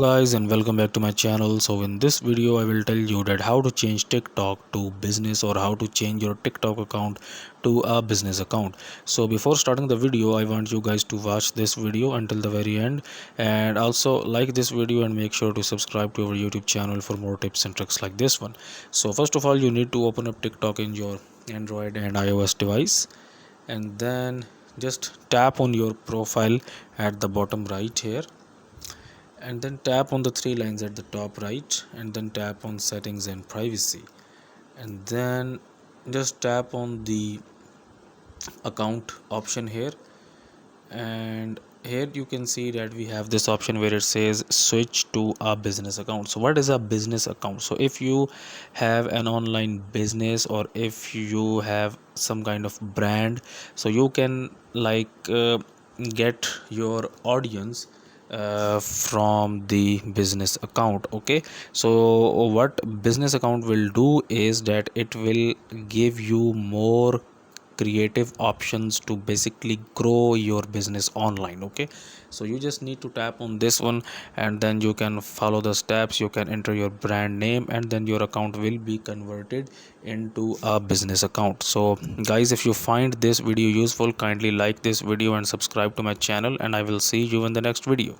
Guys, and welcome back to my channel. So in this video I will tell you that how to change TikTok to business, or how to change your TikTok account to a business account. So before starting the video, I want you guys to watch this video until the very end, and also like this video and make sure to subscribe to our YouTube channel for more tips and tricks like this one. So first of all, you need to open up TikTok in your Android and iOS device, and then just tap on your profile at the bottom right here, and then tap on the three lines at the top right, and then tap on settings and privacy, and then just tap on the account option here. And here you can see that we have this option where it says switch to a business account. So what is a business account? So if you have an online business, or if you have some kind of brand, so you can get your audience from the business account. Okay, so what business account will do is that it will give you more creative options to basically grow your business online. Okay, so you just need to tap on this one, and then you can follow the steps. You can enter your brand name, and then your account will be converted into a business account. So guys, if you find this video useful, kindly like this video and subscribe to my channel, and I will see you in the next video.